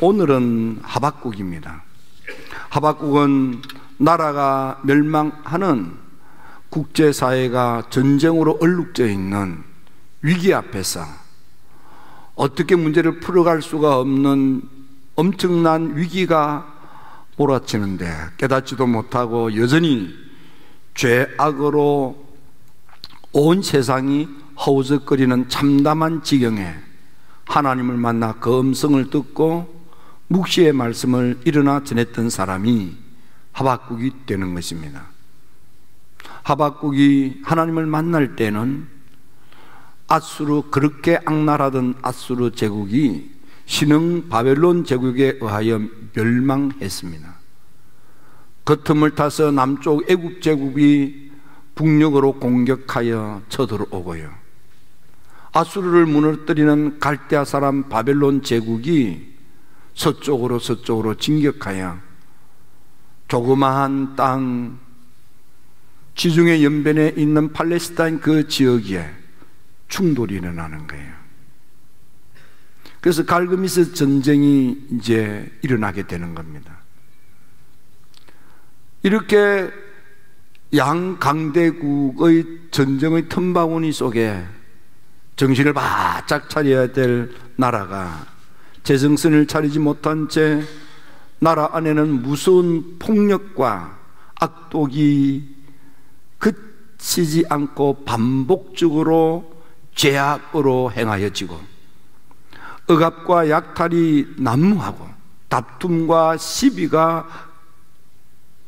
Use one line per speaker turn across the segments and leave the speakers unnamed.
오늘은 하박국입니다. 하박국은 나라가 멸망하는 국제사회가 전쟁으로 얼룩져 있는 위기 앞에서 어떻게 문제를 풀어갈 수가 없는 엄청난 위기가 몰아치는데 깨닫지도 못하고 여전히 죄악으로 온 세상이 허우적거리는 참담한 지경에 하나님을 만나 그 음성을 듣고 묵시의 말씀을 일어나 전했던 사람이 하박국이 되는 것입니다. 하박국이 하나님을 만날 때는 앗수르, 그렇게 악랄하던 앗수르 제국이 신흥 바벨론 제국에 의하여 멸망했습니다. 그 틈을 타서 남쪽 애굽 제국이 북녘으로 공격하여 쳐들어오고요, 앗수르를 무너뜨리는 갈대아 사람 바벨론 제국이 서쪽으로 진격하여 조그마한 땅, 지중해 연변에 있는 팔레스타인 그 지역에 충돌이 일어나는 거예요. 그래서 갈그미스 전쟁이 이제 일어나게 되는 겁니다. 이렇게 양강대국의 전쟁의 틈바구니 속에 정신을 바짝 차려야 될 나라가 제정신을 차리지 못한 채 나라 안에는 무서운 폭력과 악독이 그치지 않고 반복적으로 죄악으로 행하여지고, 억압과 약탈이 난무하고 다툼과 시비가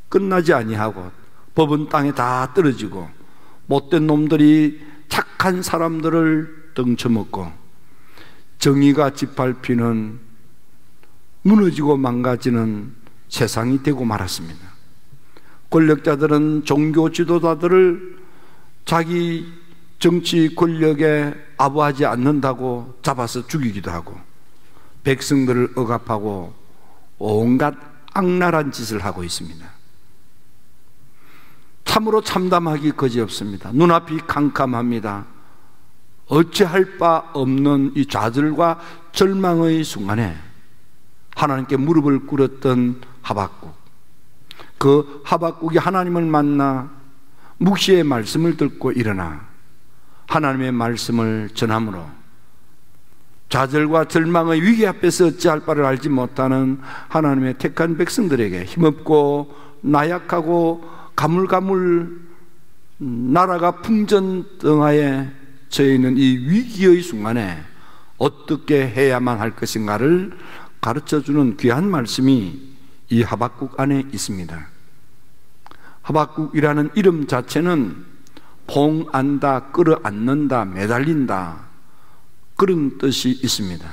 끝나지 아니하고 법은 땅에 다 떨어지고 못된 놈들이 착한 사람들을 등쳐먹고 정의가 짓밟히는, 무너지고 망가지는 세상이 되고 말았습니다. 권력자들은 종교 지도자들을 자기 정치 권력에 아부하지 않는다고 잡아서 죽이기도 하고, 백성들을 억압하고 온갖 악랄한 짓을 하고 있습니다. 참으로 참담하기 거지없습니다. 눈앞이 캄캄합니다. 어찌할 바 없는 이 좌절과 절망의 순간에 하나님께 무릎을 꿇었던 하박국, 그 하박국이 하나님을 만나 묵시의 말씀을 듣고 일어나 하나님의 말씀을 전함으로 좌절과 절망의 위기 앞에서 어찌할 바를 알지 못하는 하나님의 택한 백성들에게 힘없고 나약하고 가물가물 나라가 풍전등하에 처해 있는 이 위기의 순간에 어떻게 해야만 할 것인가를 가르쳐주는 귀한 말씀이 이 하박국 안에 있습니다. 하박국이라는 이름 자체는 봉안다, 끌어안는다, 매달린다, 그런 뜻이 있습니다.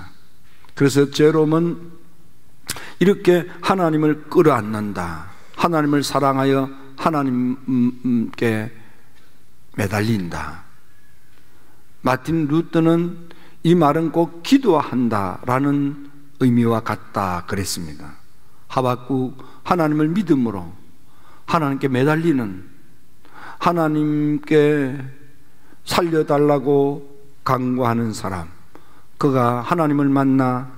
그래서 제롬은 이렇게 하나님을 끌어안는다, 하나님을 사랑하여 하나님께 매달린다. 마틴 루터는 이 말은 꼭 기도한다라는 의미와 같다 그랬습니다. 하박국, 하나님을 믿음으로 하나님께 매달리는, 하나님께 살려달라고 간구하는 사람, 그가 하나님을 만나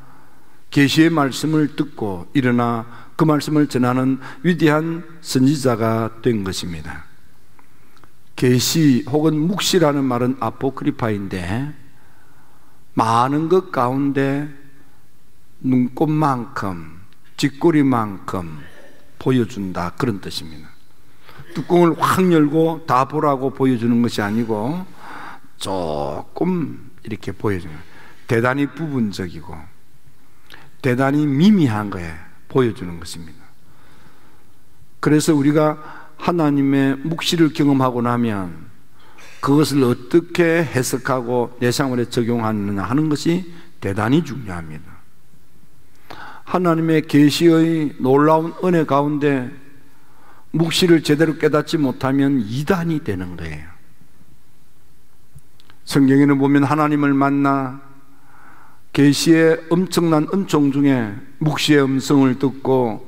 계시의 말씀을 듣고 일어나 그 말씀을 전하는 위대한 선지자가 된 것입니다. 계시 혹은 묵시라는 말은 아포크리파인데 많은 것 가운데 눈꽃만큼, 쥐꼬리만큼 보여준다, 그런 뜻입니다. 뚜껑을 확 열고 다 보라고 보여주는 것이 아니고 조금 이렇게 보여주는, 대단히 부분적이고 대단히 미미한 거에 보여주는 것입니다. 그래서 우리가 하나님의 묵시를 경험하고 나면 그것을 어떻게 해석하고 내 생활에 적용하느냐 하는 것이 대단히 중요합니다. 하나님의 계시의 놀라운 은혜 가운데 묵시를 제대로 깨닫지 못하면 이단이 되는 거예요. 성경에는 보면 하나님을 만나 계시의 엄청난 은총 중에 묵시의 음성을 듣고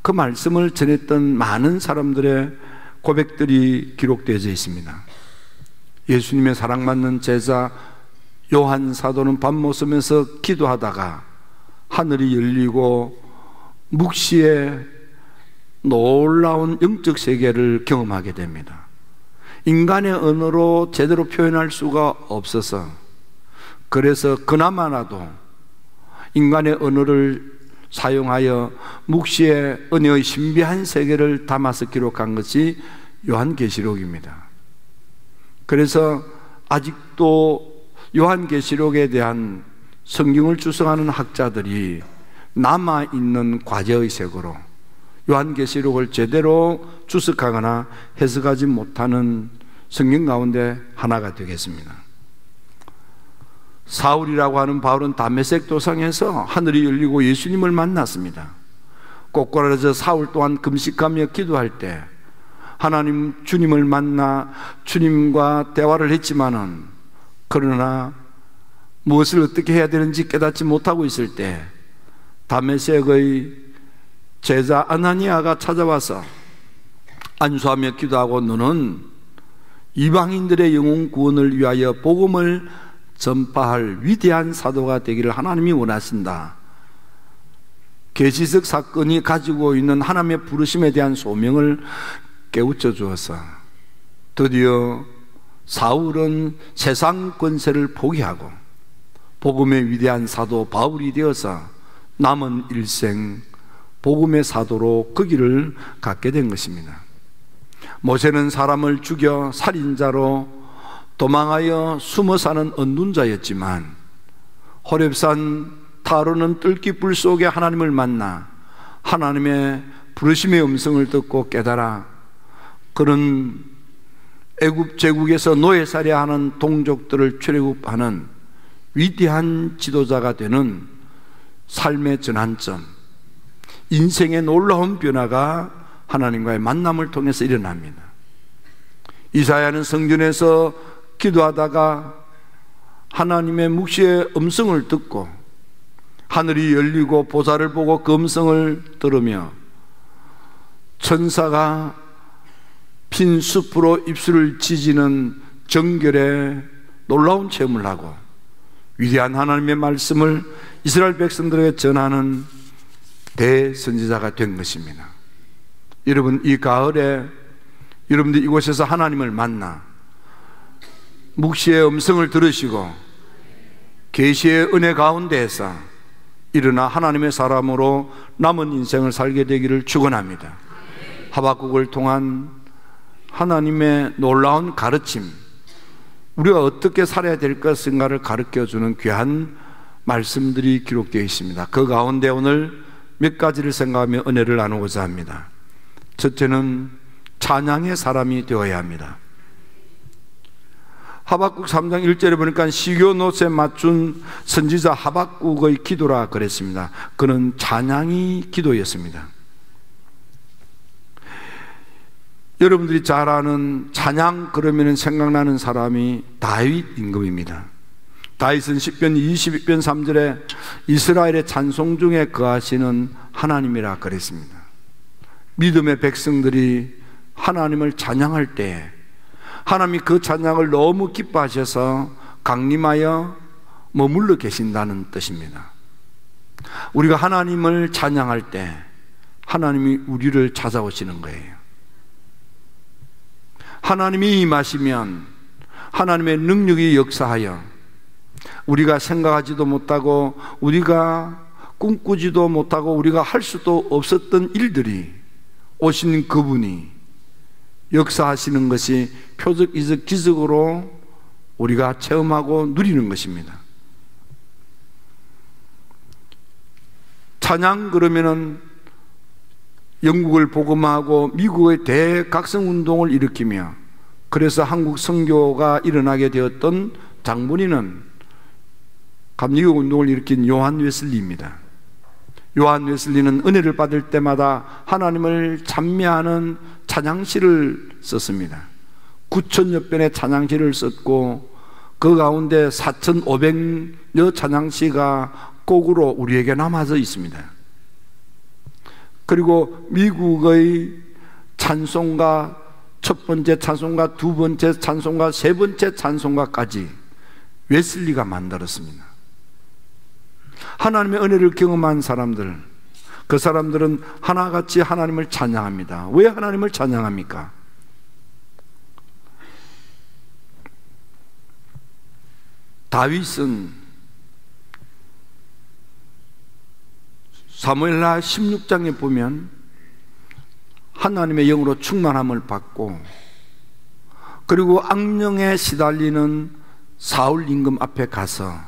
그 말씀을 전했던 많은 사람들의 고백들이 기록되어져 있습니다. 예수님의 사랑받는 제자 요한 사도는 밤 모섬에서 기도하다가 하늘이 열리고 묵시의 놀라운 영적 세계를 경험하게 됩니다. 인간의 언어로 제대로 표현할 수가 없어서, 그래서 그나마라도 인간의 언어를 사용하여 묵시의 은혜의 신비한 세계를 담아서 기록한 것이 요한계시록입니다. 그래서 아직도 요한계시록에 대한 성경을 주석하는 학자들이 남아있는 과제의 색으로 요한계시록을 제대로 주석하거나 해석하지 못하는 성경 가운데 하나가 되겠습니다. 사울이라고 하는 바울은 다메섹 도상에서 하늘이 열리고 예수님을 만났습니다. 꼬꾸라져 사울 또한 금식하며 기도할 때 하나님 주님을 만나 주님과 대화를 했지만은, 그러나 무엇을 어떻게 해야 되는지 깨닫지 못하고 있을 때 다메섹의 제자 아나니아가 찾아와서 안수하며 기도하고, 너는 이방인들의 영혼 구원을 위하여 복음을 전파할 위대한 사도가 되기를 하나님이 원하신다. 계시석 사건이 가지고 있는 하나님의 부르심에 대한 소명을 깨우쳐 주어서 드디어 사울은 세상 권세를 포기하고 복음의 위대한 사도 바울이 되어서 남은 일생 복음의 사도로 그 길을 갖게 된 것입니다. 모세는 사람을 죽여 살인자로 도망하여 숨어 사는 언둔자였지만, 호렙산 타로는 뜰기불 속에 하나님을 만나 하나님의 부르심의 음성을 듣고 깨달아 그런 애굽 제국에서 노예살이하는 동족들을 출애굽하는 위대한 지도자가 되는 삶의 전환점, 인생의 놀라운 변화가 하나님과의 만남을 통해서 일어납니다. 이사야는 성전에서 기도하다가 하나님의 묵시의 음성을 듣고 하늘이 열리고 보좌를 보고 그 음성을 들으며 천사가 빈 숲으로 입술을 찢는 정결의 놀라운 체험을 하고 위대한 하나님의 말씀을 이스라엘 백성들에게 전하는 대선지자가 된 것입니다. 여러분, 이 가을에 여러분들 이곳에서 하나님을 만나 묵시의 음성을 들으시고 계시의 은혜 가운데에서 일어나 하나님의 사람으로 남은 인생을 살게 되기를 축원합니다. 하박국을 통한 하나님의 놀라운 가르침, 우리가 어떻게 살아야 될 것인가를 가르쳐주는 귀한 말씀들이 기록되어 있습니다. 그 가운데 오늘 몇 가지를 생각하며 은혜를 나누고자 합니다. 첫째는 찬양의 사람이 되어야 합니다. 하박국 3장 1절에 보니까 시교노스에 맞춘 선지자 하박국의 기도라 그랬습니다. 그는 찬양이 기도였습니다. 여러분들이 잘 아는 찬양 그러면 생각나는 사람이 다윗 임금입니다. 다윗은 시편 22편 3절에 이스라엘의 찬송 중에 거하시는 하나님이라 그랬습니다. 믿음의 백성들이 하나님을 찬양할 때 하나님이 그 찬양을 너무 기뻐하셔서 강림하여 머물러 계신다는 뜻입니다. 우리가 하나님을 찬양할 때 하나님이 우리를 찾아오시는 거예요. 하나님이 임하시면 하나님의 능력이 역사하여 우리가 생각하지도 못하고 우리가 꿈꾸지도 못하고 우리가 할 수도 없었던 일들이 오신 그분이 역사하시는 것이 표적, 이적, 기적으로 우리가 체험하고 누리는 것입니다. 찬양 그러면은 영국을 복음하고 미국의 대각성운동을 일으키며 그래서 한국 선교가 일어나게 되었던 장본인은 감리교 운동을 일으킨 요한 웨슬리입니다. 요한 웨슬리는 은혜를 받을 때마다 하나님을 찬미하는 찬양시를 썼습니다. 9,000여 편의 찬양시를 썼고 그 가운데 4,500여 찬양시가 곡으로 우리에게 남아져 있습니다. 그리고 미국의 찬송가, 첫 번째 찬송가, 두 번째 찬송가, 세 번째 찬송가까지 웨슬리가 만들었습니다. 하나님의 은혜를 경험한 사람들, 그 사람들은 하나같이 하나님을 찬양합니다. 왜 하나님을 찬양합니까? 다윗은 사무엘하 16장에 보면 하나님의 영으로 충만함을 받고, 그리고 악령에 시달리는 사울 임금 앞에 가서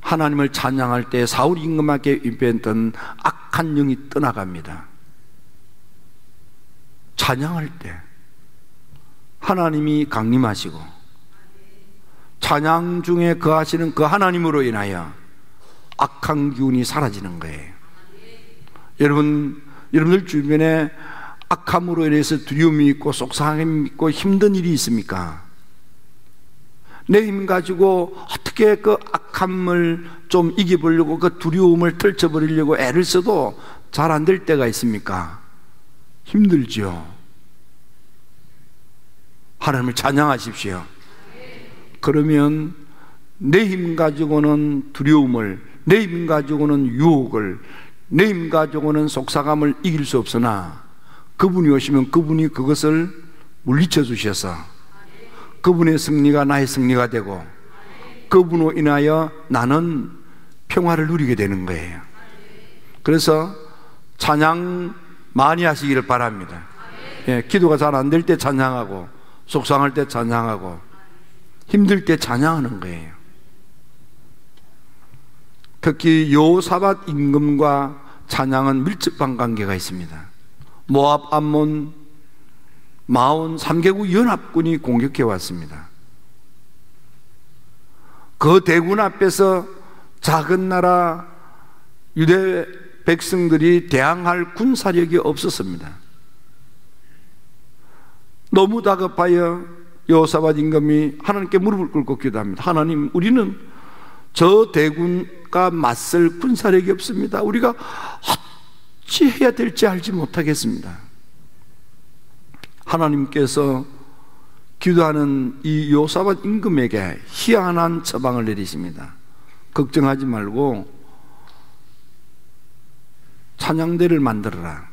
하나님을 찬양할 때 사울 임금에게 입혔던 악한 영이 떠나갑니다. 찬양할 때 하나님이 강림하시고 찬양 중에 거하시는 그 하나님으로 인하여 악한 기운이 사라지는 거예요. 여러분들 주변에 악함으로 인해서 두려움이 있고 속상함이 있고 힘든 일이 있습니까? 내 힘 가지고 어떻게 그 악함을 좀 이겨보려고, 그 두려움을 떨쳐버리려고 애를 써도 잘 안 될 때가 있습니까? 힘들죠. 하나님을 찬양하십시오. 그러면 내 힘 가지고는 두려움을, 내 힘 가지고는 유혹을, 내 힘 가지고는 속상함을 이길 수 없으나 그분이 오시면 그분이 그것을 물리쳐 주셔서 그분의 승리가 나의 승리가 되고 그분으로 인하여 나는 평화를 누리게 되는 거예요. 그래서 찬양 많이 하시기를 바랍니다. 예, 기도가 잘 안 될 때 찬양하고, 속상할 때 찬양하고, 힘들 때 찬양하는 거예요. 특히 여호사밧 임금과 찬양은 밀접한 관계가 있습니다. 모압, 암몬, 마온 3개국 연합군이 공격해 왔습니다. 그 대군 앞에서 작은 나라 유대 백성들이 대항할 군사력이 없었습니다. 너무 다급하여 여호사밧 임금이 하나님께 무릎을 꿇고 기도합니다. 하나님, 우리는 저 대군과 맞설 군사력이 없습니다. 우리가 어찌해야 될지 알지 못하겠습니다. 하나님께서 기도하는 이 여호사밧 임금에게 희한한 처방을 내리십니다. 걱정하지 말고 찬양대를 만들어라.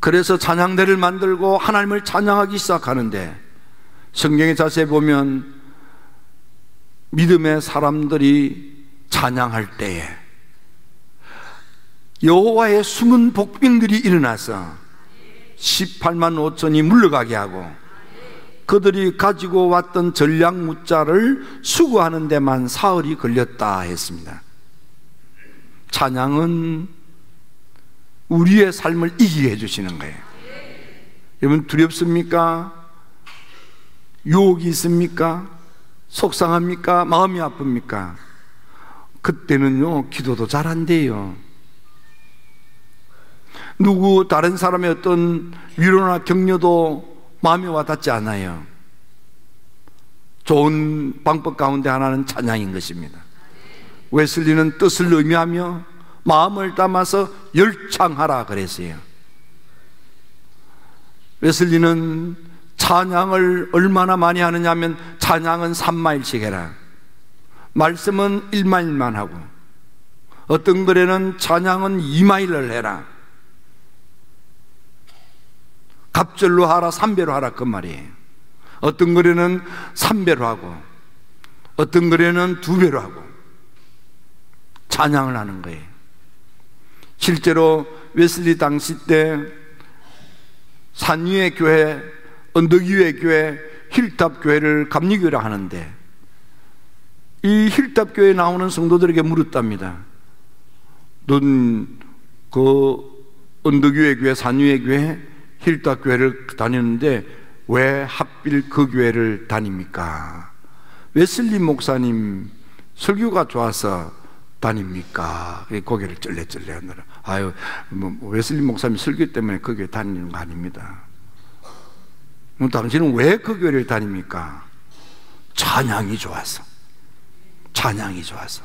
그래서 찬양대를 만들고 하나님을 찬양하기 시작하는데, 성경의 자세히 보면 믿음의 사람들이 찬양할 때에 여호와의 숨은 복병들이 일어나서 18만 5천이 물러가게 하고, 그들이 가지고 왔던 전략 무자를 수거하는 데만 사흘이 걸렸다 했습니다. 찬양은 우리의 삶을 이기게 해주시는 거예요. 여러분, 두렵습니까? 유혹이 있습니까? 속상합니까? 마음이 아픕니까? 그때는요, 기도도 잘 안 돼요. 다른 사람의 어떤 위로나 격려도 마음에 와닿지 않아요. 좋은 방법 가운데 하나는 찬양인 것입니다. 웨슬리는 뜻을 의미하며 마음을 담아서 열창하라 그랬어요. 웨슬리는 찬양을 얼마나 많이 하느냐 하면, 찬양은 3마일씩 해라, 말씀은 1마일만 하고, 어떤 글에는 찬양은 2마일을 해라, 갑절로 하라, 3배로 하라, 그 말이에요. 어떤 글에는 3배로 하고, 어떤 글에는 2배로 하고 찬양을 하는 거예요. 실제로 웨슬리 당시 때 산 위의 교회, 언덕 위의 교회, 힐탑 교회를 감리교회라 하는데, 이 힐탑 교회에 나오는 성도들에게 물었답니다. 넌 그 언덕 위의 교회, 산 위의 교회, 힐탑 교회를 다녔는데 왜 하필 그 교회를 다닙니까? 웨슬리 목사님 설교가 좋아서 다닙니까? 고개를 쩔레쩔레 하느라, 아유, 웨슬리 목사님 설교 때문에 그 교회 다니는 거 아닙니다. 당신은 왜 그 교회를 다닙니까? 찬양이 좋아서. 찬양이 좋아서.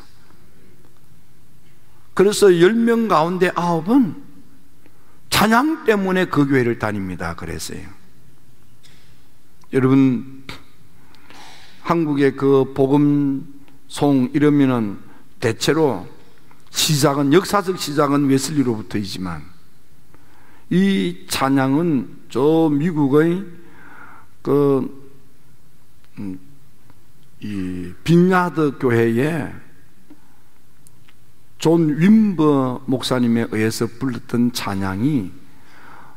그래서 10명 가운데 9은 찬양 때문에 그 교회를 다닙니다 그랬어요. 여러분, 한국의 그 복음 송 이러면은 대체로 시작은, 역사적 시작은 웨슬리로부터이지만 이 찬양은 저 미국의 이 빈야드 교회에 존 윈버 목사님에 의해서 불렀던 찬양이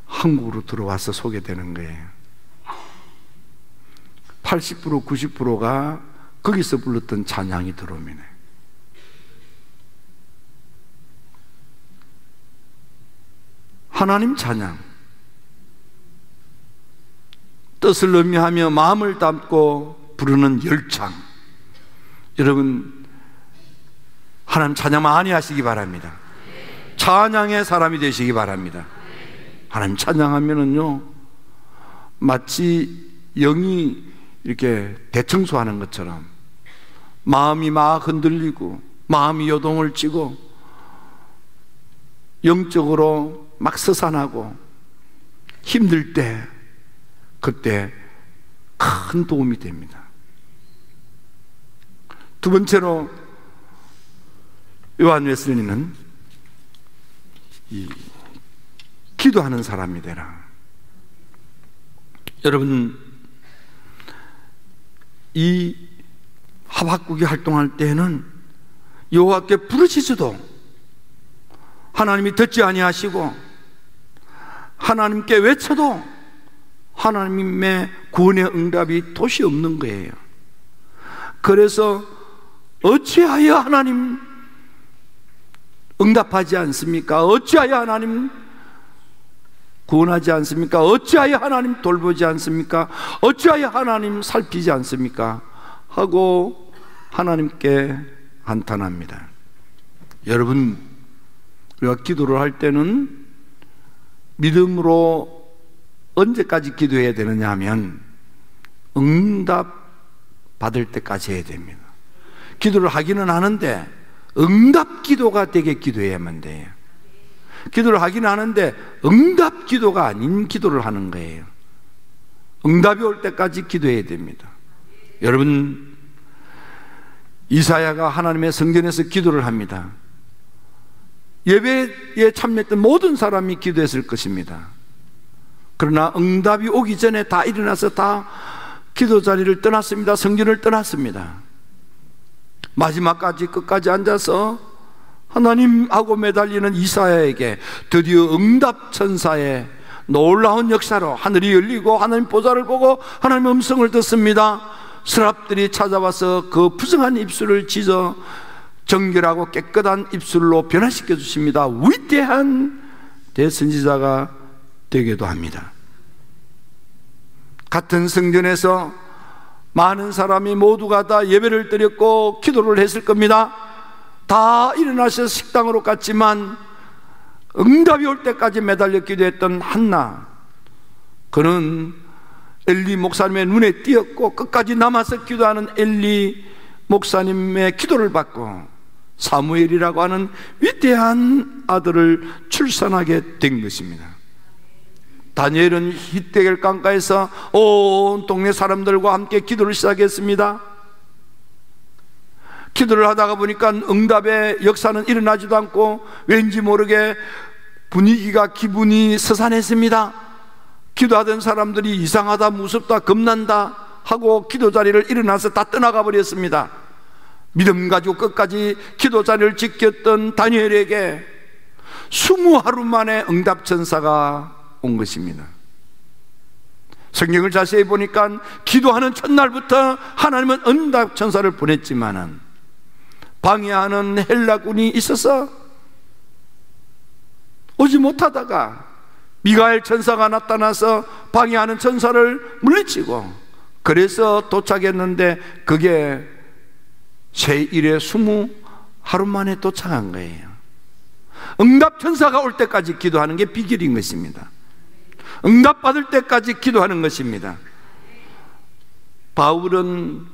한국으로 들어와서 소개되는 거예요. 80% 90%가 거기서 불렀던 찬양이 들어오면 하나님 찬양, 뜻을 의미하며 마음을 담고 부르는 열창. 여러분, 하나님 찬양 많이 하시기 바랍니다. 찬양의 사람이 되시기 바랍니다. 하나님 찬양하면은요, 마치 영이 이렇게 대청소하는 것처럼 마음이 막 흔들리고 마음이 요동을 치고 영적으로 막 서산하고 힘들 때, 그때 큰 도움이 됩니다. 두 번째로 요한 웨슬리는 기도하는 사람이 되라. 여러분, 이 하박국이 활동할 때에는 여호와께 부르짖어도 하나님이 듣지 아니하시고 하나님께 외쳐도 하나님의 구원의 응답이 도시 없는 거예요. 그래서 어찌하여 하나님 응답하지 않습니까? 어찌하여 하나님 구원하지 않습니까? 어찌하여 하나님 돌보지 않습니까? 어찌하여 하나님 살피지 않습니까? 하고 하나님께 한탄합니다. 여러분, 우리가 기도를 할 때는 믿음으로 언제까지 기도해야 되느냐 하면 응답 받을 때까지 해야 됩니다. 기도를 하기는 하는데 응답 기도가 되게 기도해야만 돼요. 기도를 하긴 하는데 응답 기도가 아닌 기도를 하는 거예요. 응답이 올 때까지 기도해야 됩니다. 여러분, 이사야가 하나님의 성전에서 기도를 합니다. 예배에 참여했던 모든 사람이 기도했을 것입니다. 그러나 응답이 오기 전에 다 일어나서 다 기도 자리를 떠났습니다. 성전을 떠났습니다. 마지막까지 끝까지 앉아서 하나님하고 매달리는 이사야에게 드디어 응답 천사의 놀라운 역사로 하늘이 열리고 하나님 보좌를 보고 하나님의 음성을 듣습니다. 서랍들이 찾아와서 그 부정한 입술을 찢어 정결하고 깨끗한 입술로 변화시켜 주십니다. 위대한 대선지자가 되기도 합니다. 같은 성전에서 많은 사람이 모두가 다 예배를 드렸고 기도를 했을 겁니다. 다 일어나셔서 식당으로 갔지만 응답이 올 때까지 매달려 기도했던 한나, 그는 엘리 목사님의 눈에 띄었고 끝까지 남아서 기도하는 엘리 목사님의 기도를 받고 사무엘이라고 하는 위대한 아들을 출산하게 된 것입니다. 다니엘은 히데겔 강가에서 온 동네 사람들과 함께 기도를 시작했습니다. 기도를 하다가 보니까 응답의 역사는 일어나지도 않고 왠지 모르게 기분이 서산했습니다. 기도하던 사람들이 이상하다, 무섭다, 겁난다 하고 기도 자리를 일어나서 다 떠나가 버렸습니다. 믿음 가지고 끝까지 기도 자리를 지켰던 다니엘에게 20하루 만에 응답 천사가 온 것입니다. 성경을 자세히 보니까 기도하는 첫날부터 하나님은 응답 천사를 보냈지만은 방해하는 헬라군이 있어서 오지 못하다가 미가엘 천사가 나타나서 방해하는 천사를 물리치고 그래서 도착했는데 그게 제1회 20하루 만에 도착한 거예요. 응답 천사가 올 때까지 기도하는 게 비결인 것입니다. 응답 받을 때까지 기도하는 것입니다. 바울은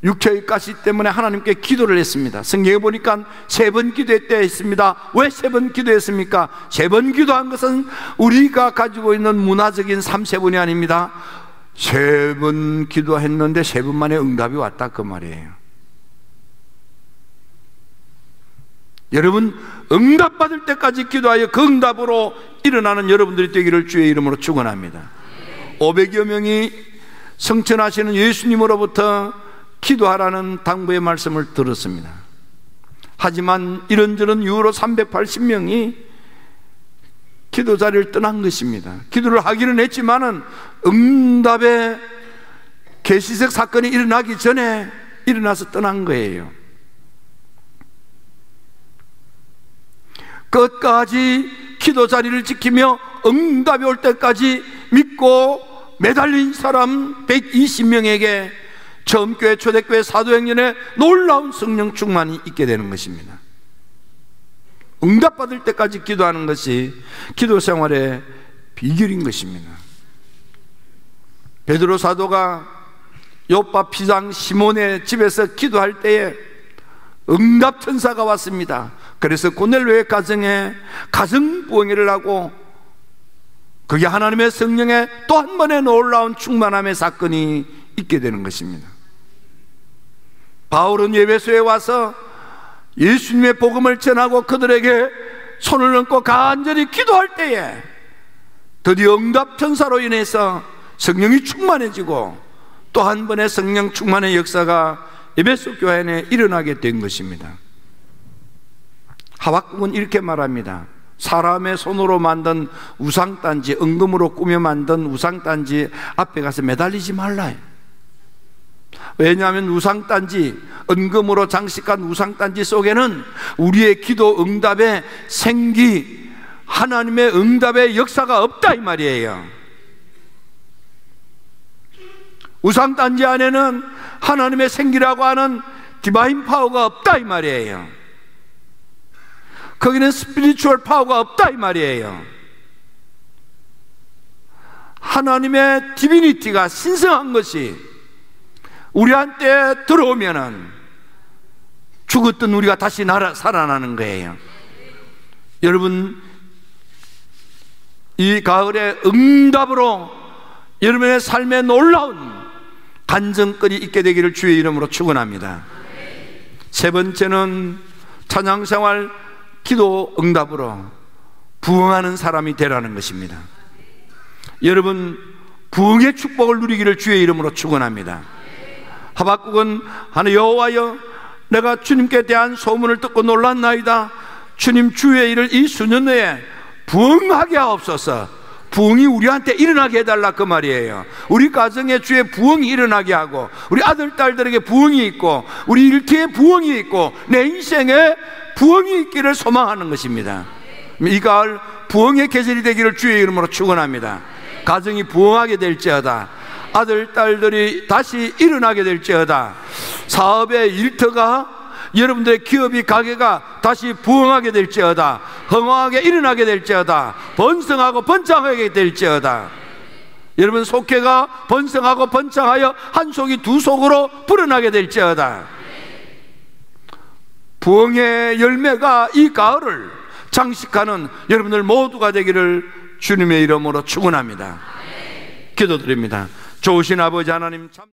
육체의 가시 때문에 하나님께 기도를 했습니다. 성경에 보니까 3번 기도했다 했습니다. 왜 3번 기도했습니까? 3번 기도한 것은 우리가 가지고 있는 문화적인 3세번이 아닙니다. 3번 기도했는데 3번 만에 응답이 왔다 그 말이에요. 여러분 응답받을 때까지 기도하여 그 응답으로 일어나는 여러분들이 되기를 주의 이름으로 축원합니다. 500여 명이 성천하시는 예수님으로부터 기도하라는 당부의 말씀을 들었습니다. 하지만 이런저런 이유로 380명이 기도 자리를 떠난 것입니다. 기도를 하기는 했지만은 응답의 계시색 사건이 일어나기 전에 일어나서 떠난 거예요. 끝까지 기도 자리를 지키며 응답이 올 때까지 믿고 매달린 사람 120명에게 처음교회 초대교회 사도행전에 놀라운 성령 충만이 있게 되는 것입니다. 응답받을 때까지 기도하는 것이 기도 생활의 비결인 것입니다. 베드로 사도가 요파 피장 시몬의 집에서 기도할 때에 응답 천사가 왔습니다. 그래서 고넬료의 가정에 가정 부흥회를 하고 그게 하나님의 성령의 또 한 번의 놀라운 충만함의 사건이 있게 되는 것입니다. 바울은 에베소에 와서 예수님의 복음을 전하고 그들에게 손을 얹고 간절히 기도할 때에 드디어 응답 천사로 인해서 성령이 충만해지고 또 한 번의 성령 충만의 역사가 에베소 교회 안에 일어나게 된 것입니다. 하박국은 이렇게 말합니다. 사람의 손으로 만든 우상단지, 은금으로 꾸며 만든 우상단지 앞에 가서 매달리지 말라. 왜냐하면 우상단지, 은금으로 장식한 우상단지 속에는 우리의 기도 응답의 생기, 하나님의 응답의 역사가 없다 이 말이에요. 우상단지 안에는 하나님의 생기라고 하는 디바인 파워가 없다 이 말이에요. 거기는 스피리추얼 파워가 없다 이 말이에요. 하나님의 디비니티가 신성한 것이 우리한테 들어오면은 죽었던 우리가 다시 살아나는 거예요. 여러분, 이 가을에 응답으로 여러분의 삶에 놀라운 간증거리 있게 되기를 주의 이름으로 축원합니다. 세 번째는 찬양생활 기도 응답으로 부흥하는 사람이 되라는 것입니다. 여러분, 부흥의 축복을 누리기를 주의 이름으로 축원합니다. 하박국은 하늘 여호와여, 내가 주님께 대한 소문을 듣고 놀랐나이다. 주님 주의 일을 이 수년 내에 부흥하게 하옵소서. 부흥이 우리한테 일어나게 해달라 그 말이에요. 우리 가정에 주의 부흥이 일어나게 하고, 우리 아들 딸들에게 부흥이 있고, 우리 일터에 부흥이 있고, 내 인생에 부흥이 있기를 소망하는 것입니다. 이 가을 부흥의 계절이 되기를 주의 이름으로 축원합니다. 가정이 부흥하게 될지어다. 아들 딸들이 다시 일어나게 될지어다. 사업의 일터가, 여러분들의 기업이, 가게가 다시 부흥하게 될지어다. 흥황하게 일어나게 될지어다. 번성하고 번창하게 될지어다. 여러분 속회가 번성하고 번창하여 한 속이 두 속으로 불어나게 될지어다. 부흥의 열매가 이 가을을 장식하는 여러분들 모두가 되기를 주님의 이름으로 축원합니다. 기도드립니다. 좋으신 아버지 하나님, 참